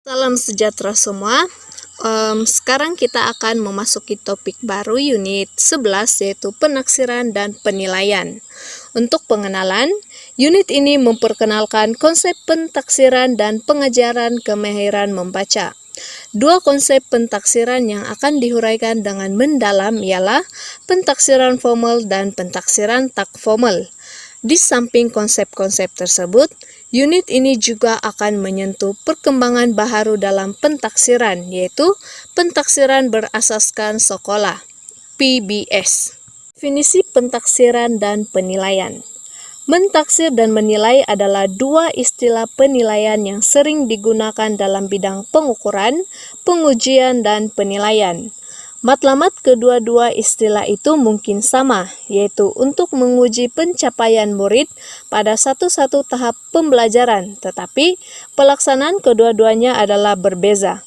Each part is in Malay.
Salam sejahtera semua. Sekarang kita akan memasuki topik baru unit 11 yaitu penaksiran dan penilaian. Untuk pengenalan, unit ini memperkenalkan konsep pentaksiran dan pengajaran kemahiran membaca. Dua konsep pentaksiran yang akan dihuraikan dengan mendalam ialah pentaksiran formal dan pentaksiran tak formal. Di samping konsep-konsep tersebut, unit ini juga akan menyentuh perkembangan baharu dalam pentaksiran, yaitu pentaksiran berasaskan sekolah, PBS. Definisi pentaksiran dan penilaian. Mentaksir dan menilai adalah dua istilah penilaian yang sering digunakan dalam bidang pengukuran, pengujian, dan penilaian. Matlamat kedua-dua istilah itu mungkin sama, yaitu untuk menguji pencapaian murid pada satu-satu tahap pembelajaran, tetapi pelaksanaan kedua-duanya adalah berbeza.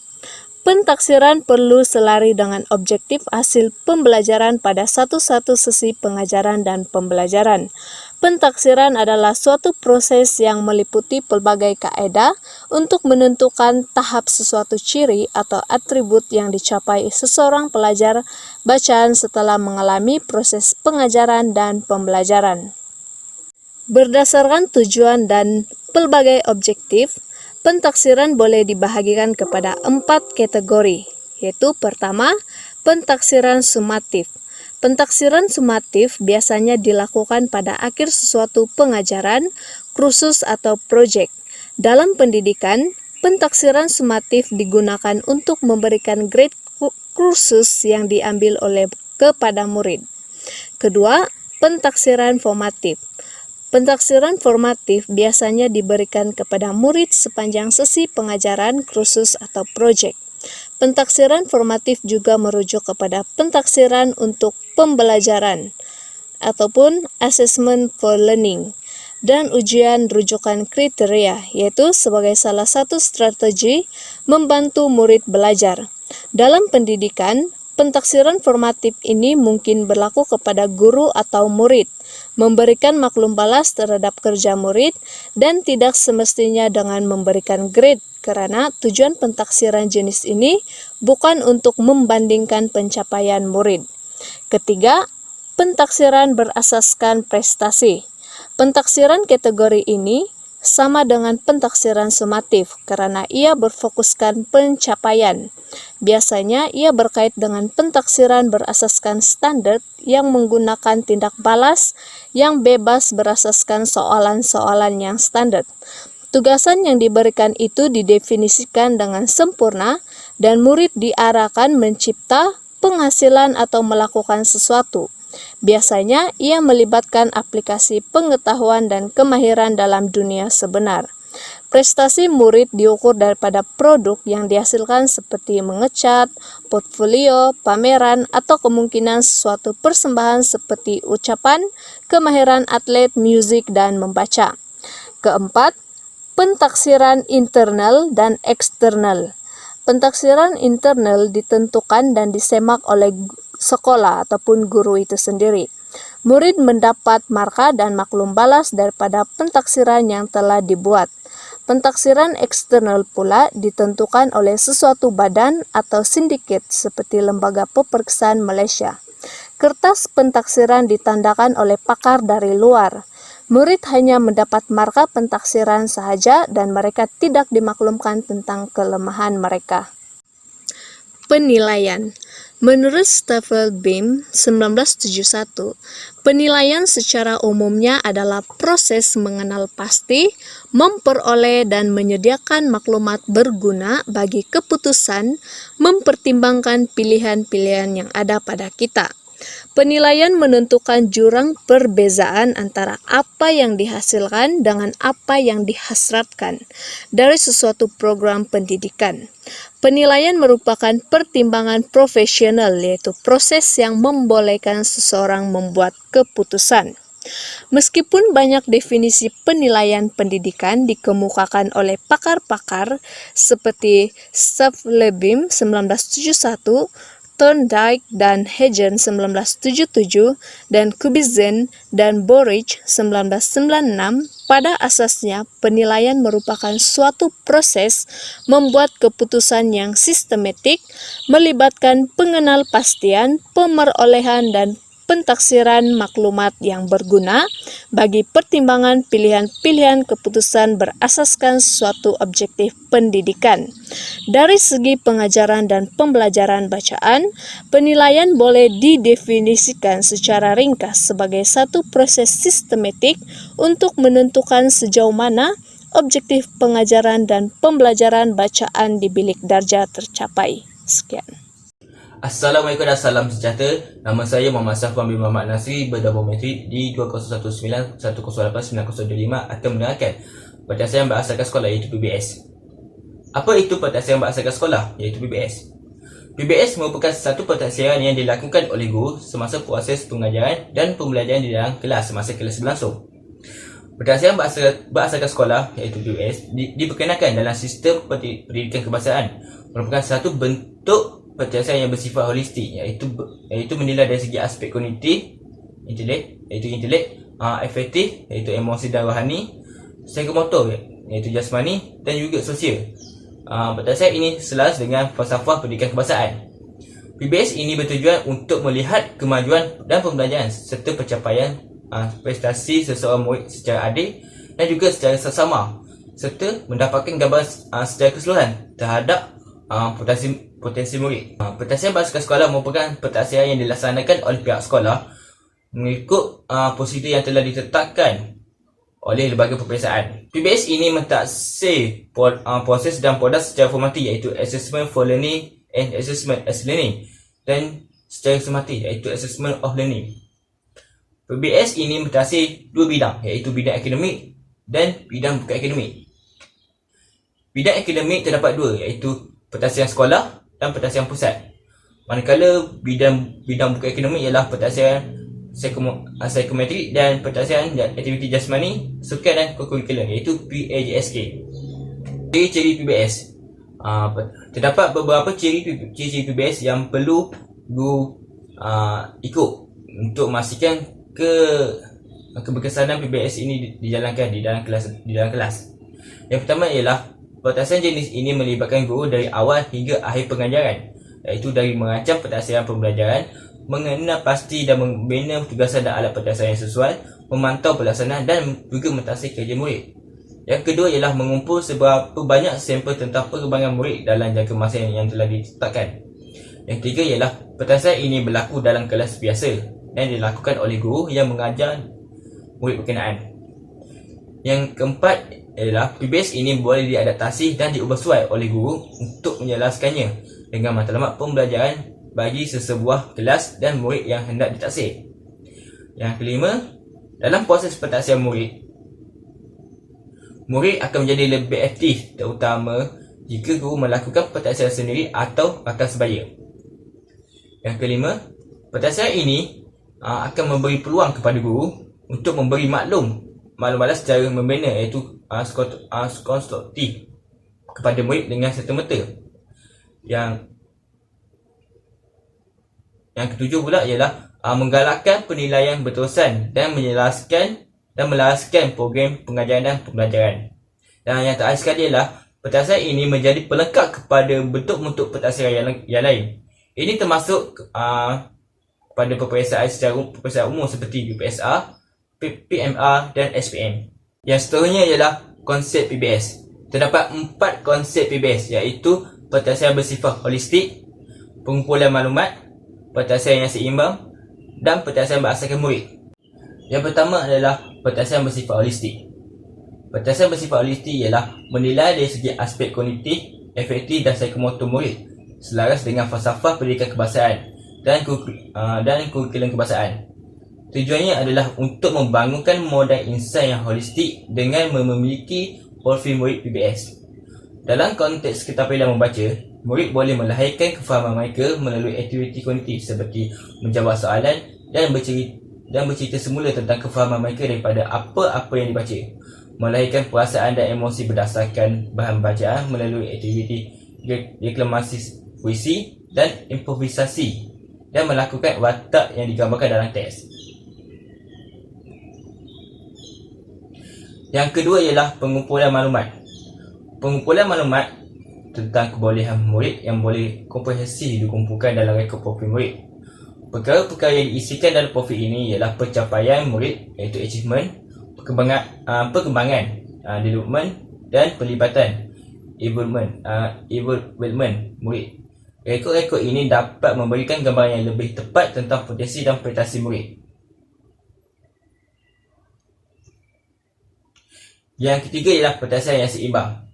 Pentaksiran perlu selari dengan objektif hasil pembelajaran pada satu-satu sesi pengajaran dan pembelajaran. Pentaksiran adalah suatu proses yang meliputi pelbagai kaedah untuk menentukan tahap sesuatu ciri atau atribut yang dicapai seseorang pelajar bacaan setelah mengalami proses pengajaran dan pembelajaran. Berdasarkan tujuan dan pelbagai objektif, pentaksiran boleh dibahagikan kepada 4 kategori, yaitu pertama, pentaksiran sumatif. Pentaksiran sumatif biasanya dilakukan pada akhir sesuatu pengajaran, kursus, atau proyek. Dalam pendidikan, pentaksiran sumatif digunakan untuk memberikan grade kursus yang diambil oleh kepada murid. Kedua, pentaksiran formatif. Pentaksiran formatif biasanya diberikan kepada murid sepanjang sesi pengajaran, kursus, atau proyek. Pentaksiran formatif juga merujuk kepada pentaksiran untuk pembelajaran ataupun assessment for learning dan ujian rujukan kriteria, yaitu sebagai salah satu strategi membantu murid belajar. Dalam pendidikan, pentaksiran formatif ini mungkin berlaku kepada guru atau murid, memberikan maklum balas terhadap kerja murid, dan tidak semestinya dengan memberikan grade, karena tujuan pentaksiran jenis ini bukan untuk membandingkan pencapaian murid. Ketiga, pentaksiran berasaskan prestasi. Pentaksiran kategori ini sama dengan pentaksiran sumatif karena ia berfokuskan pencapaian. Biasanya ia berkait dengan pentaksiran berasaskan standar yang menggunakan tindak balas yang bebas berasaskan soalan-soalan yang standar. Tugasan yang diberikan itu didefinisikan dengan sempurna dan murid diarahkan mencipta, penghasilan, atau melakukan sesuatu. Biasanya ia melibatkan aplikasi pengetahuan dan kemahiran dalam dunia sebenar. Prestasi murid diukur daripada produk yang dihasilkan seperti mengecat, portfolio, pameran, atau kemungkinan suatu persembahan seperti ucapan, kemahiran atlet, musik, dan membaca. Keempat, pentaksiran internal dan eksternal. Pentaksiran internal ditentukan dan disemak oleh sekolah ataupun guru itu sendiri. Murid mendapat marka dan maklum balas daripada pentaksiran yang telah dibuat. Pentaksiran eksternal pula ditentukan oleh sesuatu badan atau sindiket seperti Lembaga Peperiksaan Malaysia. Kertas pentaksiran ditandakan oleh pakar dari luar. Murid hanya mendapat marka pentaksiran sahaja dan mereka tidak dimaklumkan tentang kelemahan mereka. Penilaian. Menurut Staffelbeam 1971, penilaian secara umumnya adalah proses mengenal pasti, memperoleh dan menyediakan maklumat berguna bagi keputusan, mempertimbangkan pilihan-pilihan yang ada pada kita. Penilaian menentukan jurang perbezaan antara apa yang dihasilkan dengan apa yang dihasratkan dari sesuatu program pendidikan. Penilaian merupakan pertimbangan profesional, yaitu proses yang membolehkan seseorang membuat keputusan. Meskipun banyak definisi penilaian pendidikan dikemukakan oleh pakar-pakar seperti Staffelbeam 1971, Thorndike dan Hagen 1977, dan Kubizen dan Borich 1996, pada asasnya penilaian merupakan suatu proses membuat keputusan yang sistematik, melibatkan pengenalpastian, pemerolehan, dan pentaksiran maklumat yang berguna bagi pertimbangan pilihan-pilihan keputusan berasaskan suatu objektif pendidikan. Dari segi pengajaran dan pembelajaran bacaan, penilaian boleh didefinisikan secara ringkas sebagai satu proses sistematik untuk menentukan sejauh mana objektif pengajaran dan pembelajaran bacaan di bilik darjah tercapai. Sekian. Assalamualaikum dan salam sejahtera. Nama saya Muhammad Safwan bin Muhammad Nasri, berdabur metrik di 2019-108-9025 akan menerangkan pentaksiran berasaskan sekolah iaitu PBS. Apa itu pentaksiran berasaskan sekolah iaitu PBS? PBS merupakan satu pentaksiran yang dilakukan oleh guru semasa proses pengajaran dan pembelajaran di dalam kelas semasa kelas berlangsung. Pentaksiran berasaskan sekolah iaitu PBS diperkenalkan dalam sistem pendidikan kebangsaan, merupakan satu bentuk pentaksiran yang bersifat holistik, iaitu menilai dari segi aspek kognitif, intelek, afektif, iaitu emosi dan rohani, psikomotor, iaitu jasmani, dan juga sosial. Pentaksiran ini selaras dengan falsafah pendidikan kebangsaan. PBS ini bertujuan untuk melihat kemajuan dan pembelajaran serta pencapaian prestasi seseorang murid secara adil dan juga secara seksama, serta mendapatkan gambaran secara keseluruhan terhadap potensi murid. Pentaksiran berasaskan sekolah merupakan pentaksiran yang dilaksanakan oleh pihak sekolah mengikut prosedur yang telah ditetapkan oleh lembaga peperiksaan. PBS ini mentaksir proses dan produk secara formatif, iaitu Assessment for Learning and Assessment as Learning, dan secara sumatif, iaitu Assessment of Learning. PBS ini mentaksir dua bidang, iaitu bidang akademik dan bidang bukan akademik. Bidang akademik terdapat dua, iaitu pentaksiran sekolah dan pentaksiran pusat. Manakala bidang bukan akademik ialah pentaksiran psikometrik dan pentaksiran aktiviti jasmani, sukan dan kurikulam, iaitu PAJSK. Ciri-ciri PBS. Terdapat beberapa ciri-ciri PBS yang perlu guru ikut untuk memastikan keberkesanan PBS ini dijalankan di dalam kelas. Yang pertama ialah pentaksiran jenis ini melibatkan guru dari awal hingga akhir pengajaran, iaitu dari merancang pentaksiran pembelajaran, mengenal pasti dan membina tugasan dan alat pentaksiran yang sesuai, memantau pelaksanaan dan juga mentaksir kerja murid. Yang kedua ialah mengumpul seberapa banyak sampel tentang perkembangan murid dalam jangka masa yang telah ditetapkan. Yang ketiga ialah pentaksiran ini berlaku dalam kelas biasa dan dilakukan oleh guru yang mengajar murid berkenaan. Yang keempat ialah PBS ini boleh diadaptasi dan diubah suai oleh guru untuk menjelaskannya dengan matlamat pembelajaran bagi sesebuah kelas dan murid yang hendak ditaksir. Yang kelima, dalam proses pentaksiran murid akan menjadi lebih aktif, terutama jika guru melakukan pentaksiran sendiri atau rakan sebaya. Yang kelima, pentaksiran ini akan memberi peluang kepada guru untuk memberi maklumat secara membina, iaitu konstruktif kepada murid dengan serta-merta. Yang ketujuh pula ialah menggalakkan penilaian berterusan dan melaraskan program pengajaran dan pembelajaran. Dan yang terakhir sekali ialah pentaksiran ini menjadi pelengkap kepada bentuk-bentuk pentaksiran yang lain. Ini termasuk pada peperiksaan umum seperti PPSR, PMR dan SPM. Yang seterusnya ialah konsep PBS. Terdapat 4 konsep PBS, iaitu pentaksiran bersifat holistik, pengumpulan maklumat, pentaksiran yang seimbang dan pentaksiran berasaskan murid. Yang pertama adalah pentaksiran bersifat holistik. Pentaksiran bersifat holistik ialah menilai dari segi aspek kognitif, afektif dan psikomotor murid selaras dengan falsafah pendidikan kebangsaan dan kurikulum kebangsaan. Tujuannya adalah untuk membangunkan modal insan yang holistik dengan memiliki profil murid PBS. Dalam konteks keterampilan membaca, murid boleh melahirkan kefahaman mereka melalui aktiviti kognitif seperti menjawab soalan dan bercerita semula tentang kefahaman mereka daripada apa-apa yang dibaca, melahirkan perasaan dan emosi berdasarkan bahan bacaan melalui aktiviti deklamasi puisi, dan improvisasi dan melakukan watak yang digambarkan dalam teks. Yang kedua ialah pengumpulan maklumat. Pengumpulan maklumat tentang kebolehan murid yang boleh komprehensif dikumpulkan dalam rekod profil murid. Perkara-perkara yang diisikan dalam profil ini ialah pencapaian murid, iaitu achievement, perkembangan, development, dan pelibatan, involvement murid. Rekod-rekod ini dapat memberikan gambaran yang lebih tepat tentang potensi dan prestasi murid. Yang ketiga ialah petasan yang seimbang.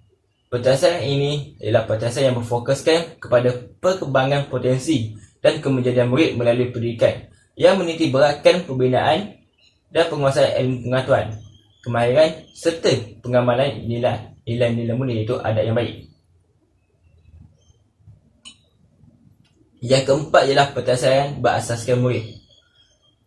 Petasan ini ialah petasan yang berfokuskan kepada perkembangan potensi dan kemajadian murid melalui pendidikan yang menitik beratkan pembinaan dan penguasaan ilmu pengetahuan, kemahiran serta pengamalan nilai-nilai mulia, iaitu adab yang baik. Yang keempat ialah petasan berasaskan murid.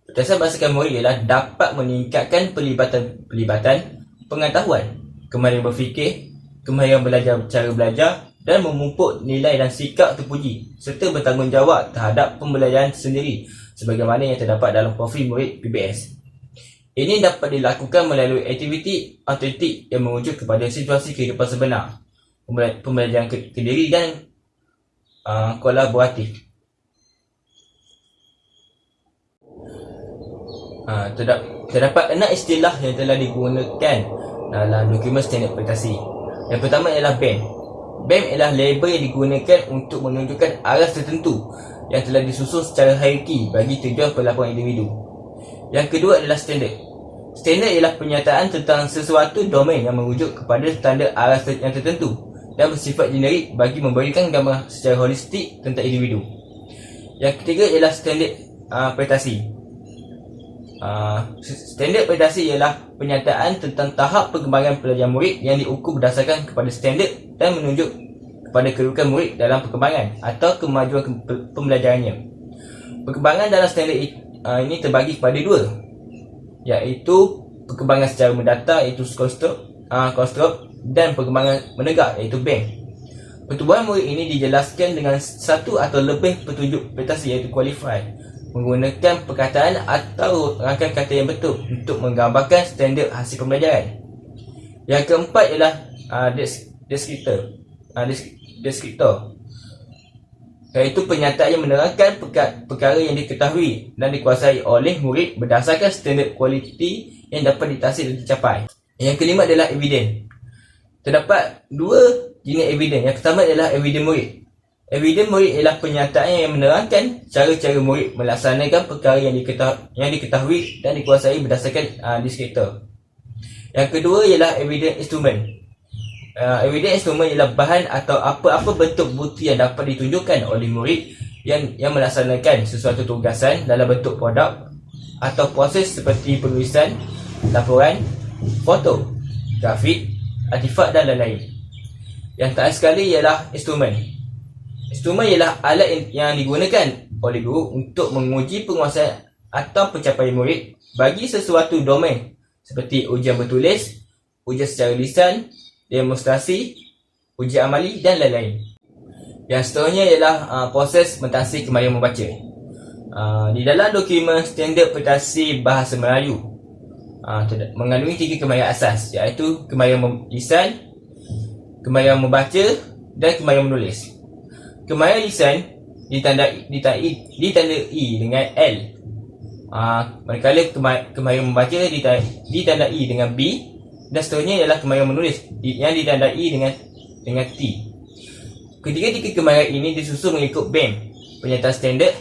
Petasan berasaskan murid ialah dapat meningkatkan pelibatan pengetahuan, kemahiran berfikir, kemahiran cara belajar dan memupuk nilai dan sikap terpuji serta bertanggungjawab terhadap pembelajaran sendiri sebagaimana yang terdapat dalam profil murid PBS. Ini dapat dilakukan melalui aktiviti autentik yang merujuk kepada situasi kehidupan sebenar, pembelajaran kendiri dan kolaboratif. Terdapat 6 istilah yang telah digunakan dalam dokumen standard prestasi. Yang pertama ialah BAM. BAM ialah label yang digunakan untuk menunjukkan aras tertentu yang telah disusun secara hierarki bagi tujuan pelaporan individu. Yang kedua adalah standard. Standard ialah pernyataan tentang sesuatu domain yang merujuk kepada standard aras yang tertentu dan bersifat generik bagi memberikan gambaran secara holistik tentang individu. Yang ketiga ialah standard prestasi. Standard prestasi ialah pernyataan tentang tahap perkembangan pelajaran murid yang diukur berdasarkan kepada standard dan menunjuk kepada kedudukan murid dalam perkembangan atau kemajuan pembelajarannya. Perkembangan dalam standard ini terbagi kepada dua, iaitu perkembangan secara mendatar, iaitu construct, dan perkembangan menegak, iaitu BAM. Pertumbuhan murid ini dijelaskan dengan satu atau lebih petunjuk prestasi, iaitu qualify, menggunakan perkataan atau rangkaian kata yang betul untuk menggambarkan standard hasil pembelajaran. Yang keempat ialah deskriptor, iaitu pernyataan yang menerangkan perkara yang diketahui dan dikuasai oleh murid berdasarkan standard kualiti yang dapat ditahsil dan dicapai. Yang kelima adalah evidence. Terdapat dua jenis evidence. Yang pertama adalah evidence murid. Evidence murid ialah pernyataan yang menerangkan cara-cara murid melaksanakan perkara yang diketahui dan dikuasai berdasarkan deskriptor. Yang kedua ialah evidence instrument. Evidence instrument ialah bahan atau apa-apa bentuk bukti yang dapat ditunjukkan oleh murid yang melaksanakan sesuatu tugasan dalam bentuk produk atau proses seperti penulisan, laporan, foto, grafik, artifak dan lain-lain. Yang terakhir sekali ialah instrumen. Instrumen ialah alat yang digunakan oleh guru untuk menguji penguasaan atau pencapaian murid bagi sesuatu domain seperti ujian bertulis, ujian secara lisan, demonstrasi, ujian amali dan lain-lain. Yang seterusnya ialah proses mentahsil kemahiran membaca. Di dalam dokumen standard prestasi bahasa Melayu mengandungi 3 kemahiran asas, iaitu kemahiran lisan, kemahiran membaca dan kemahiran menulis. Kemahiran lisan ditandai dengan L. Manakala kemahiran membaca ditandai dengan B, dan seterusnya ialah kemahiran menulis yang ditandai dengan T. Ketiga-tiga kemahiran ini disusun mengikut BAM, pernyataan standard,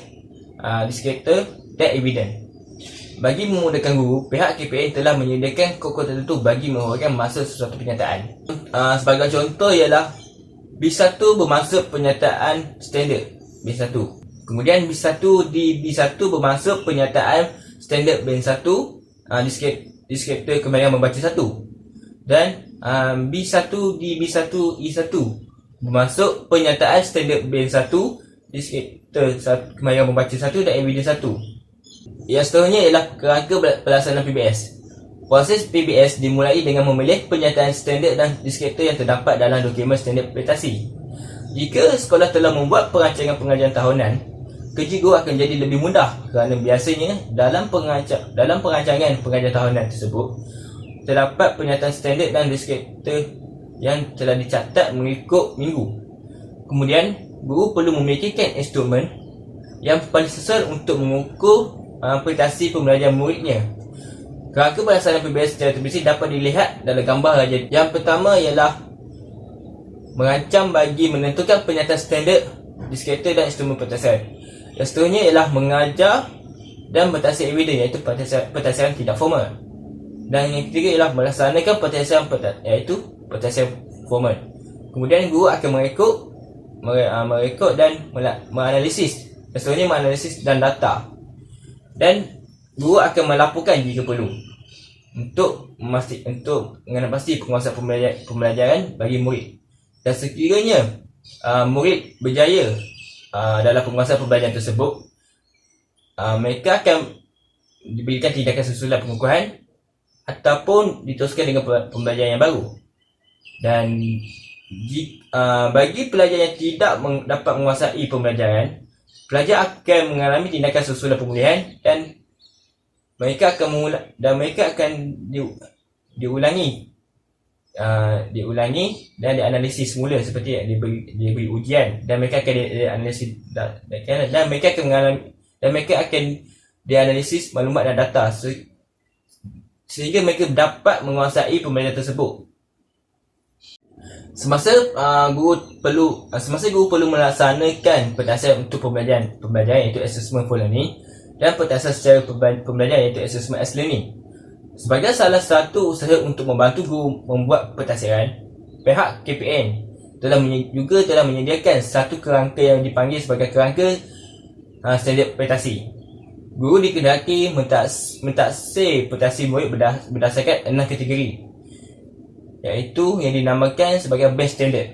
deskriptor dan evidence. Bagi memudahkan guru, pihak KPM telah menyediakan kod tertentu bagi mengurangkan masa sesuatu pernyataan. Sebagai contoh ialah B1 bermaksud pernyataan standard B1. Kemudian B1 di B1 bermaksud pernyataan standard B1, deskriptor kemahiran membaca 1. Dan B1 di B1 I1 bermaksud pernyataan standard B1, deskriptor kemahiran membaca 1 dan evidence 1. Yang seterusnya ialah kerangka pelaksanaan PBS. Proses PBS dimulai dengan memilih pernyataan standard dan deskriptor yang terdapat dalam dokumen standard prestasi. Jika sekolah telah membuat perancangan pengajaran tahunan, kerja guru akan jadi lebih mudah kerana biasanya dalam perancangan pengajaran tahunan tersebut terdapat pernyataan standard dan deskriptor yang telah dicatat mengikut minggu. Kemudian, guru perlu memikirkan instrumen yang paling sesuai untuk mengukur prestasi pembelajaran muridnya. Kerangka pelaksanaan PBS secara terperinci dapat dilihat dalam gambar raja. Yang pertama ialah merancang bagi menentukan pernyataan standard, deskriptor dan instrumen pentasiran. Yang seterusnya ialah mengajar dan bertasir evidence, iaitu pentasiran tidak formal. Dan yang ketiga ialah melaksanakan pentasiran iaitu pentasiran formal. Kemudian guru akan merekod dan menganalisis. Yang seterusnya menganalisis dan data. Dan guru akan melaporkan jika perlu untuk mengenal pasti penguasaan pembelajaran bagi murid. Dan sekiranya murid berjaya dalam penguasaan pembelajaran tersebut, mereka akan diberikan tindakan susulan pengukuhan ataupun diteruskan dengan pembelajaran yang baru. Dan bagi pelajar yang tidak dapat menguasai pembelajaran, pelajar akan mengalami tindakan susulan pemulihan dan mereka akan diulangi dan dianalisis semula seperti diberi ujian, dan mereka akan dianalisis dan mereka akan dianalisis maklumat dan data sehingga mereka dapat menguasai pembelajaran tersebut. Semasa guru perlu melaksanakan pentasiran untuk pembelajaran iaitu assessment for learning, dan pentasiran secara pembelajaran iaitu assessment as learning. Sebagai salah satu usaha untuk membantu guru membuat pentasiran, pihak KPN telah menyediakan satu kerangka yang dipanggil sebagai kerangka standard prestasi. Guru dikehendaki mentaksir prestasi murid berdasarkan 6 kategori, iaitu yang dinamakan sebagai band standard.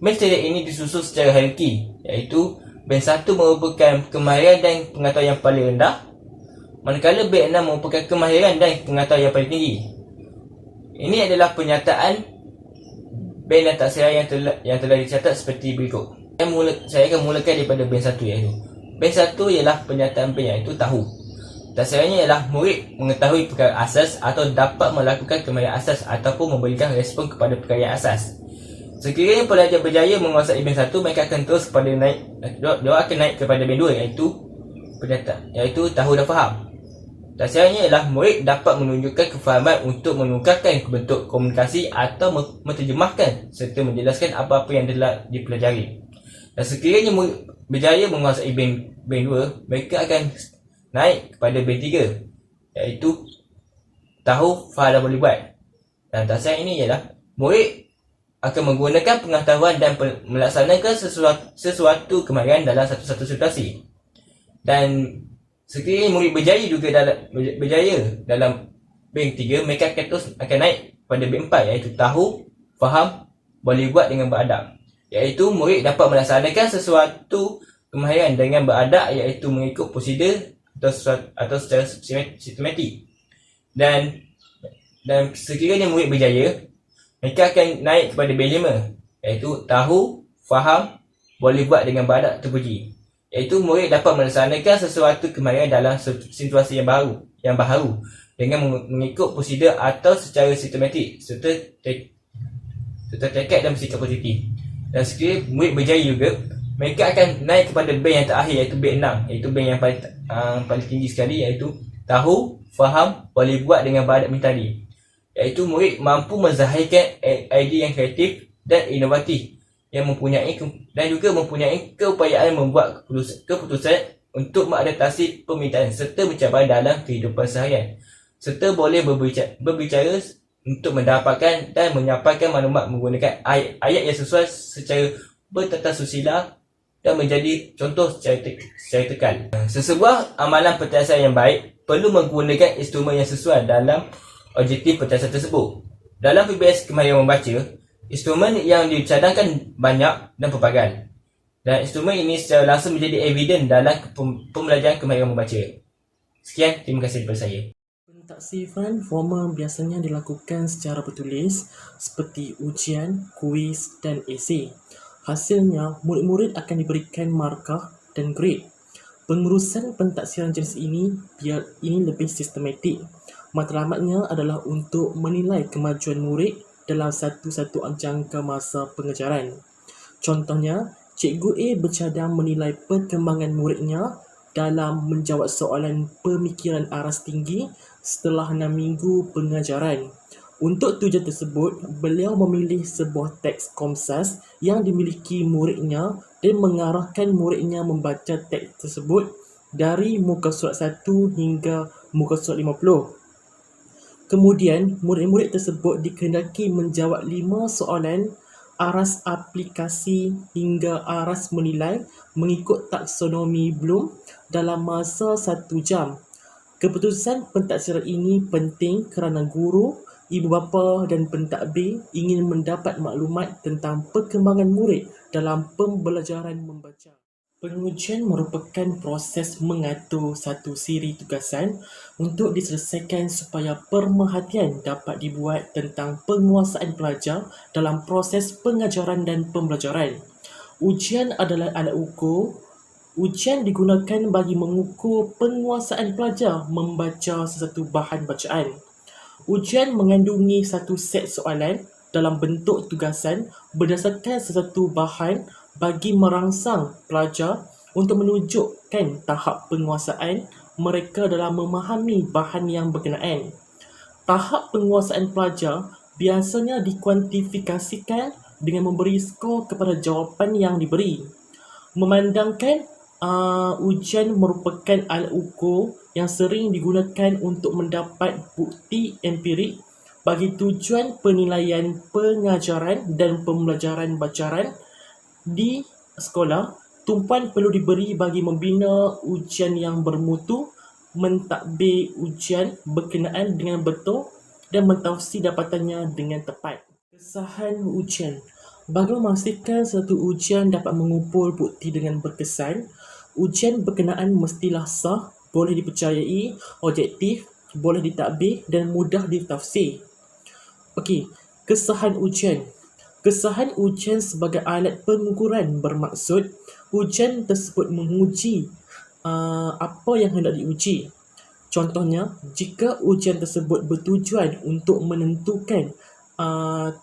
Band standard ini disusun secara hierarki, iaitu band 1 merupakan kemahiran dan pengetahuan yang paling rendah, manakala band 6 merupakan kemahiran dan pengetahuan yang paling tinggi. Ini adalah pernyataan band dan taksiran yang telah dicatat seperti berikut. Saya akan mulakan daripada band 1, iaitu band 1 ialah pernyataan band, iaitu tahu. Taksirannya ialah murid mengetahui perkara asas atau dapat melakukan kemahiran asas ataupun memberikan respon kepada perkara yang asas. Sekiranya pelajar berjaya menguasai band 1, mereka akan terus naik kepada band 2, iaitu tahu dan faham. Taksirannya ialah murid dapat menunjukkan kefahaman untuk menukarkan bentuk komunikasi atau menterjemahkan serta menjelaskan apa-apa yang telah dipelajari. Dan sekiranya murid berjaya menguasai band 2, mereka akan naik kepada band 3, iaitu tahu, faham dan boleh buat. Dan taksiran ini ialah murid akan menggunakan pengetahuan dan melaksanakan sesuatu kemahiran dalam satu situasi. Dan sekiranya murid berjaya dalam band 3, mereka akan naik pada band 4, iaitu tahu, faham, boleh buat dengan beradab. Iaitu murid dapat melaksanakan sesuatu kemahiran dengan beradab, iaitu mengikut prosedur atau secara sistematik. Dan sekiranya murid berjaya, mereka akan naik kepada band 5, iaitu tahu, faham, boleh buat dengan beradab terpuji. Iaitu murid dapat melaksanakan sesuatu kemahiran dalam situasi yang baharu dengan mengikut prosedur atau secara sistematik serta tekad dan bersikap positif. Dan sekiranya murid berjaya juga, mereka akan naik kepada band yang terakhir, iaitu band 6, iaitu band yang paling tinggi sekali, iaitu tahu, faham, boleh buat dengan beradab tadi. Iaitu murid mampu menzahirkan idea yang kreatif dan inovatif yang mempunyai keupayaan membuat keputusan untuk mengadaptasi permintaan serta mencabar dalam kehidupan seharian, serta boleh berbicara untuk mendapatkan dan menyampaikan maklumat menggunakan ayat yang sesuai secara bertata susila dan menjadi contoh secara tekal. Sesebuah amalan pentasiran yang baik perlu menggunakan instrumen yang sesuai dalam objektif pentasiran tersebut. Dalam PBS kemahiran membaca, instrumen yang dicadangkan banyak dan pelbagai. Dan instrumen ini secara langsung menjadi eviden dalam pembelajaran kemahiran membaca. Sekian, terima kasih daripada saya. Pentaksiran formal biasanya dilakukan secara bertulis seperti ujian, kuis dan esei. Hasilnya, murid-murid akan diberikan markah dan grade. Pengurusan pentaksiran jenis ini biar ini lebih sistematik. Matlamatnya adalah untuk menilai kemajuan murid dalam satu-satu jangka masa pengajaran. Contohnya, Cikgu A bercadang menilai perkembangan muridnya dalam menjawab soalan pemikiran aras tinggi setelah 6 minggu pengajaran. Untuk tujuan tersebut, beliau memilih sebuah teks Komsas yang dimiliki muridnya dan mengarahkan muridnya membaca teks tersebut dari muka surat 1 hingga muka surat 50. Kemudian, murid-murid tersebut dikehendaki menjawab 5 soalan aras aplikasi hingga aras menilai mengikut taksonomi Bloom dalam masa 1 jam. Keputusan pentaksiran ini penting kerana guru, ibu bapa dan pentadbir ingin mendapat maklumat tentang perkembangan murid dalam pembelajaran membaca. Pengujian merupakan proses mengatur satu siri tugasan untuk diselesaikan supaya pemerhatian dapat dibuat tentang penguasaan pelajar dalam proses pengajaran dan pembelajaran. Ujian adalah alat ukur. Ujian digunakan bagi mengukur penguasaan pelajar membaca sesuatu bahan bacaan. Ujian mengandungi satu set soalan dalam bentuk tugasan berdasarkan sesuatu bahan bagi merangsang pelajar untuk menunjukkan tahap penguasaan mereka dalam memahami bahan yang berkenaan. Tahap penguasaan pelajar biasanya dikuantifikasikan dengan memberi skor kepada jawapan yang diberi. Memandangkan ujian merupakan alat ukur yang sering digunakan untuk mendapat bukti empirik bagi tujuan penilaian pengajaran dan pembelajaran bacaan di sekolah. Tumpuan perlu diberi bagi membina ujian yang bermutu, mentadbir ujian berkenaan dengan betul dan mentafsir dapatannya dengan tepat. Kesahan ujian. Bagi memastikan satu ujian dapat mengumpul bukti dengan berkesan, ujian berkenaan mestilah sah, boleh dipercayai, objektif, boleh ditadbir dan mudah ditafsir. Okey, kesahan ujian. Kesahan ujian sebagai alat pengukuran bermaksud ujian tersebut menguji apa yang hendak diuji. Contohnya, jika ujian tersebut bertujuan untuk menentukan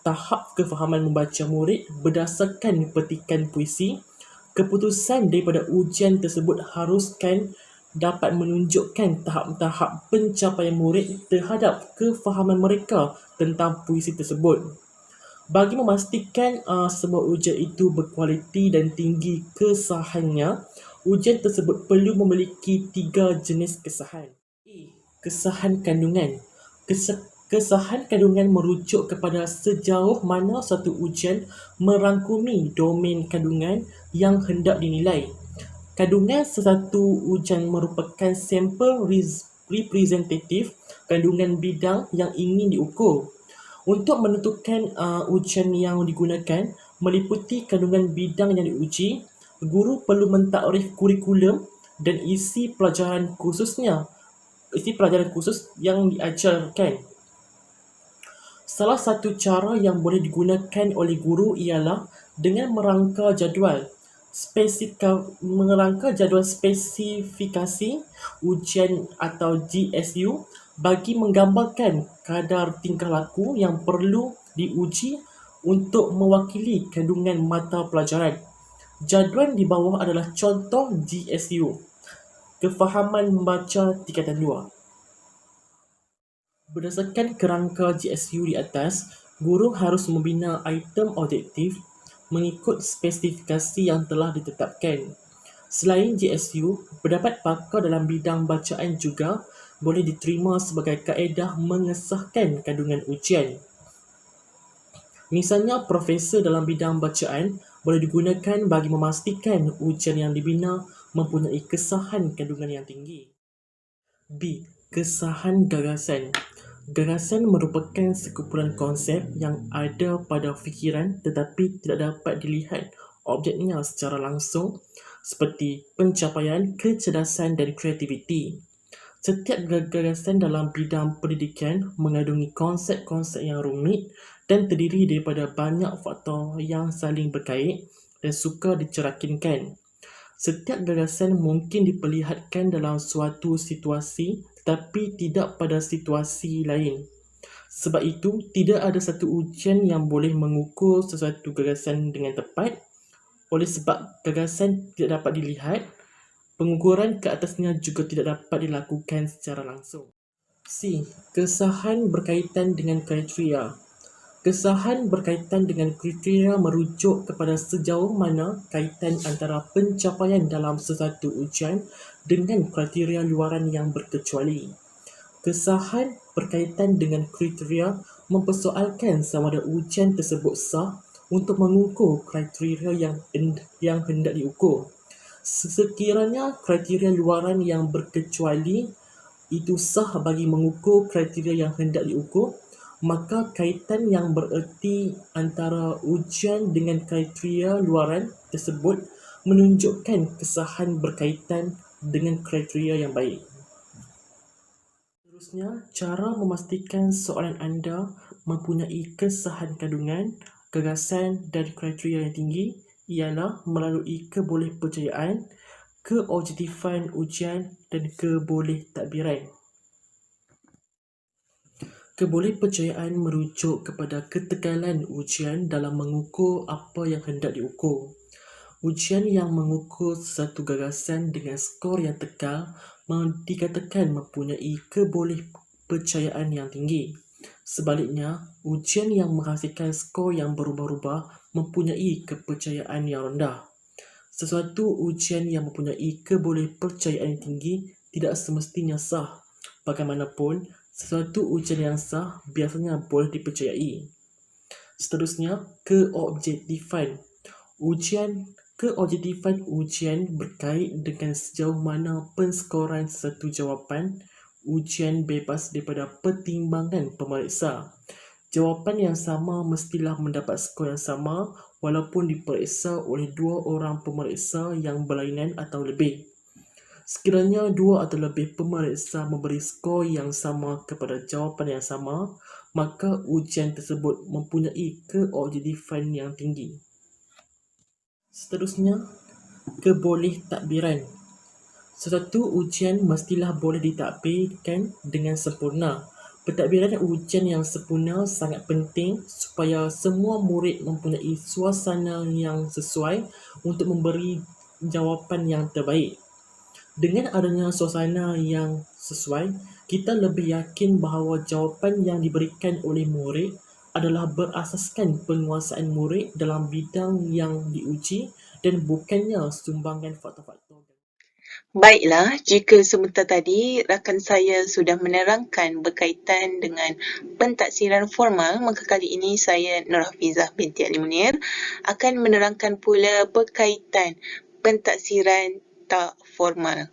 tahap kefahaman membaca murid berdasarkan petikan puisi, keputusan daripada ujian tersebut haruskan dapat menunjukkan tahap-tahap pencapaian murid terhadap kefahaman mereka tentang puisi tersebut. Bagi memastikan sebuah ujian itu berkualiti dan tinggi kesahannya, ujian tersebut perlu memiliki 3 jenis kesahan. A. Kesahan kandungan. Kesahan kandungan merujuk kepada sejauh mana satu ujian merangkumi domain kandungan yang hendak dinilai. Kandungan sesuatu ujian merupakan sampel representatif kandungan bidang yang ingin diukur. Untuk menentukan ujian yang digunakan meliputi kandungan bidang yang diuji, guru perlu mentakrif kurikulum dan isi pelajaran khusus yang diajarkan. Salah satu cara yang boleh digunakan oleh guru ialah dengan merangka jadual spesifikasi ujian atau GSU bagi menggambarkan kadar tingkah laku yang perlu diuji untuk mewakili kandungan mata pelajaran. Jadual di bawah adalah contoh GSU. Kefahaman membaca tingkatan 2. Berdasarkan kerangka GSU di atas, guru harus membina item objektif mengikut spesifikasi yang telah ditetapkan. Selain GSU, pendapat pakar dalam bidang bacaan juga boleh diterima sebagai kaedah mengesahkan kandungan ujian. Misalnya, profesor dalam bidang bacaan boleh digunakan bagi memastikan ujian yang dibina mempunyai kesahan kandungan yang tinggi. B. Kesahan gagasan. Gagasan merupakan sekumpulan konsep yang ada pada fikiran tetapi tidak dapat dilihat objeknya secara langsung seperti pencapaian, kecerdasan dan kreativiti. Setiap gagasan dalam bidang pendidikan mengandungi konsep-konsep yang rumit dan terdiri daripada banyak faktor yang saling berkait dan suka dicerakinkan. Setiap gagasan mungkin diperlihatkan dalam suatu situasi tetapi tidak pada situasi lain. Sebab itu, tidak ada satu ujian yang boleh mengukur sesuatu gagasan dengan tepat. Oleh sebab gagasan tidak dapat dilihat, pengukuran ke atasnya juga tidak dapat dilakukan secara langsung. C. Kesahan berkaitan dengan kriteria. Kesahan berkaitan dengan kriteria merujuk kepada sejauh mana kaitan antara pencapaian dalam sesuatu ujian dengan kriteria luaran yang berkecuali. Kesahan berkaitan dengan kriteria mempersoalkan sama ada ujian tersebut sah untuk mengukur kriteria yang hendak diukur. Sekiranya kriteria luaran yang berkecuali itu sah bagi mengukur kriteria yang hendak diukur, maka kaitan yang bererti antara ujian dengan kriteria luaran tersebut menunjukkan kesahan berkaitan dengan kriteria yang baik. Seterusnya, cara memastikan soalan anda mempunyai kesahan kandungan, gagasan dan kriteria yang tinggi ialah melalui kebolehpercayaan, keobjektifan ujian dan kebolehtakbiran. Kebolehpercayaan merujuk kepada ketegalan ujian dalam mengukur apa yang hendak diukur. Ujian yang mengukur satu gagasan dengan skor yang tekal dikatakan mempunyai kebolehpercayaan yang tinggi. Sebaliknya, ujian yang menghasilkan skor yang berubah-ubah mempunyai kepercayaan yang rendah. Sesuatu ujian yang mempunyai kebolehpercayaan yang tinggi tidak semestinya sah. Bagaimanapun, sesuatu ujian yang sah biasanya boleh dipercayai. Seterusnya, keobjektifan. Keobjektifan ujian berkait dengan sejauh mana penskoran satu jawapan ujian bebas daripada pertimbangan pemeriksa. Jawapan yang sama mestilah mendapat skor yang sama walaupun diperiksa oleh dua orang pemeriksa yang berlainan atau lebih. Sekiranya dua atau lebih pemeriksa memberi skor yang sama kepada jawapan yang sama, maka ujian tersebut mempunyai keobjektifan yang tinggi. Seterusnya, kebolehtakbiran. Sesuatu ujian mestilah boleh ditakbirkan dengan sempurna. Pentadbiran ujian yang sempurna sangat penting supaya semua murid mempunyai suasana yang sesuai untuk memberi jawapan yang terbaik. Dengan adanya suasana yang sesuai, kita lebih yakin bahawa jawapan yang diberikan oleh murid adalah berasaskan penguasaan murid dalam bidang yang diuji dan bukannya sumbangan faktor-faktor. Baiklah, jika sebentar tadi rakan saya sudah menerangkan berkaitan dengan pentaksiran formal, maka kali ini saya Nur Hafizah binti Ali Munir akan menerangkan pula berkaitan pentaksiran tak formal.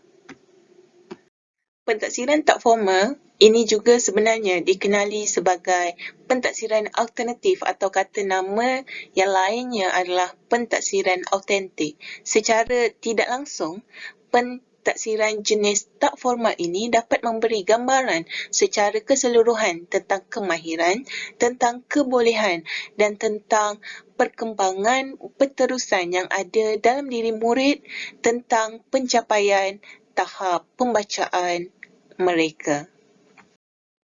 Pentaksiran tak formal ini juga sebenarnya dikenali sebagai pentaksiran alternatif atau kata nama yang lainnya adalah pentaksiran autentik. Secara tidak langsung, pentaksiran jenis tak formal ini dapat memberi gambaran secara keseluruhan tentang kemahiran, tentang kebolehan dan tentang perkembangan berterusan yang ada dalam diri murid tentang pencapaian tahap pembacaan mereka.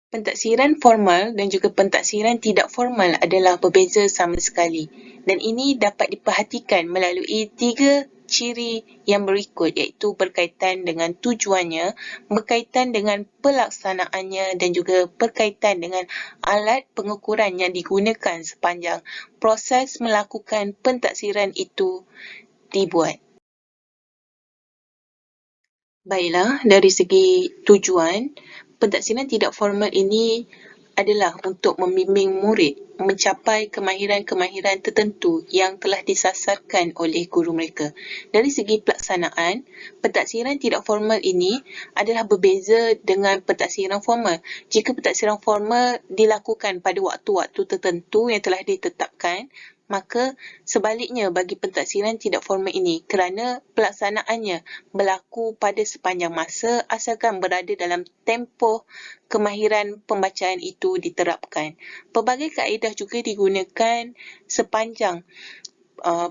Pentaksiran formal dan juga pentaksiran tidak formal adalah berbeza sama sekali dan ini dapat diperhatikan melalui 3 ciri yang berikut iaitu berkaitan dengan tujuannya, berkaitan dengan pelaksanaannya dan juga berkaitan dengan alat pengukuran yang digunakan sepanjang proses melakukan pentaksiran itu dibuat. Baiklah, dari segi tujuan, pentaksiran tidak formal ini adalah untuk membimbing murid mencapai kemahiran-kemahiran tertentu yang telah disasarkan oleh guru mereka. Dari segi pelaksanaan, pentaksiran tidak formal ini adalah berbeza dengan pentaksiran formal. Jika pentaksiran formal dilakukan pada waktu-waktu tertentu yang telah ditetapkan, maka sebaliknya bagi pentaksiran tidak formal ini kerana pelaksanaannya berlaku pada sepanjang masa asalkan berada dalam tempoh kemahiran pembacaan itu diterapkan. Pelbagai kaedah juga digunakan sepanjang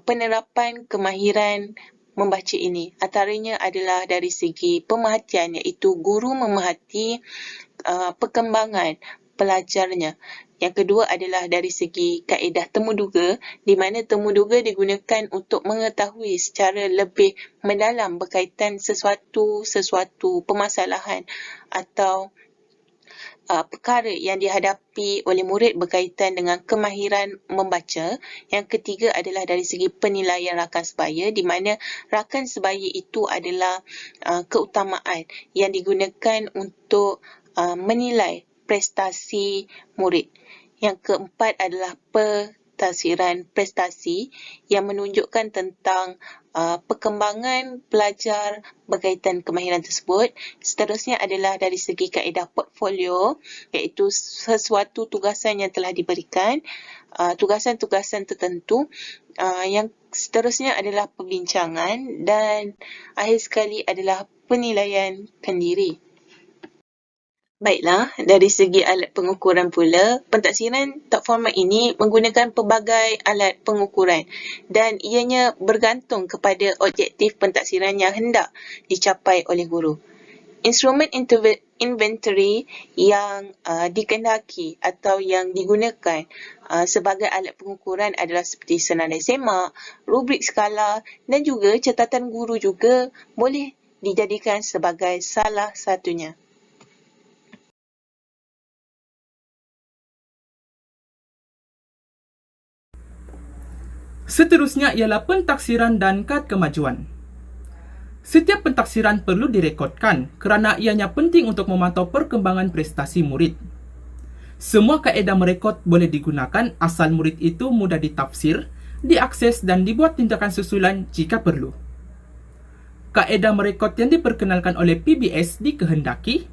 penerapan kemahiran membaca ini. Antaranya adalah dari segi pemerhatian, iaitu guru memerhati perkembangan pelajarnya. Yang kedua adalah dari segi kaedah temuduga, di mana temuduga digunakan untuk mengetahui secara lebih mendalam berkaitan sesuatu permasalahan atau perkara yang dihadapi oleh murid berkaitan dengan kemahiran membaca. Yang ketiga adalah dari segi penilaian rakan sebaya, di mana rakan sebaya itu adalah keutamaan yang digunakan untuk menilai prestasi murid. Yang keempat adalah pentafsiran prestasi yang menunjukkan tentang perkembangan pelajar berkaitan kemahiran tersebut. Seterusnya adalah dari segi kaedah portfolio, iaitu sesuatu tugasan yang telah diberikan, tugasan-tugasan tertentu. Yang seterusnya adalah perbincangan dan akhir sekali adalah penilaian kendiri. Baiklah, dari segi alat pengukuran pula, pentaksiran tak formal ini menggunakan pelbagai alat pengukuran dan ianya bergantung kepada objektif pentaksiran yang hendak dicapai oleh guru. Instrumen inventory yang dikehendaki atau yang digunakan sebagai alat pengukuran adalah seperti senandai semak, rubrik skala dan juga catatan guru juga boleh dijadikan sebagai salah satunya. Seterusnya ialah pentaksiran dan kad kemajuan. Setiap pentaksiran perlu direkodkan kerana ianya penting untuk memantau perkembangan prestasi murid. Semua kaedah merekod boleh digunakan asal murid itu mudah ditafsir, diakses dan dibuat tindakan susulan jika perlu. Kaedah merekod yang diperkenalkan oleh PBS dikehendaki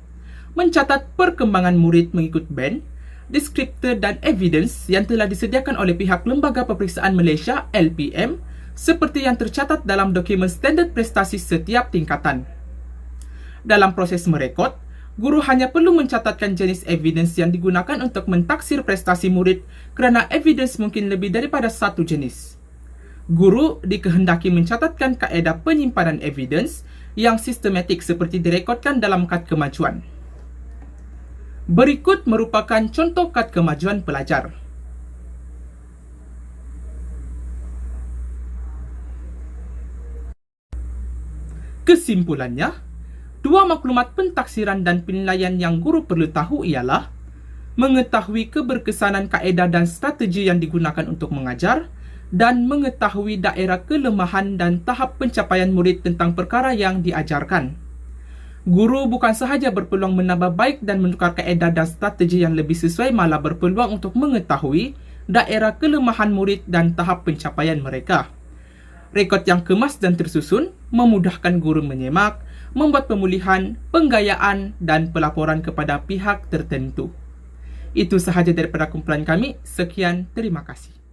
mencatat perkembangan murid mengikut band, deskriptor dan evidence yang telah disediakan oleh pihak Lembaga Peperiksaan Malaysia LPM seperti yang tercatat dalam dokumen standard prestasi setiap tingkatan. Dalam proses merekod, guru hanya perlu mencatatkan jenis evidence yang digunakan untuk mentaksir prestasi murid kerana evidence mungkin lebih daripada satu jenis. Guru dikehendaki mencatatkan kaedah penyimpanan evidence yang sistematik seperti direkodkan dalam kad kemajuan. Berikut merupakan contoh kad kemajuan pelajar. Kesimpulannya, dua maklumat pentaksiran dan penilaian yang guru perlu tahu ialah mengetahui keberkesanan kaedah dan strategi yang digunakan untuk mengajar dan mengetahui daerah kelemahan dan tahap pencapaian murid tentang perkara yang diajarkan. Guru bukan sahaja berpeluang menambah baik dan menukar kaedah dan strategi yang lebih sesuai, malah berpeluang untuk mengetahui daerah kelemahan murid dan tahap pencapaian mereka. Rekod yang kemas dan tersusun memudahkan guru menyemak, membuat pemulihan, penggayaan dan pelaporan kepada pihak tertentu. Itu sahaja daripada kumpulan kami. Sekian, terima kasih.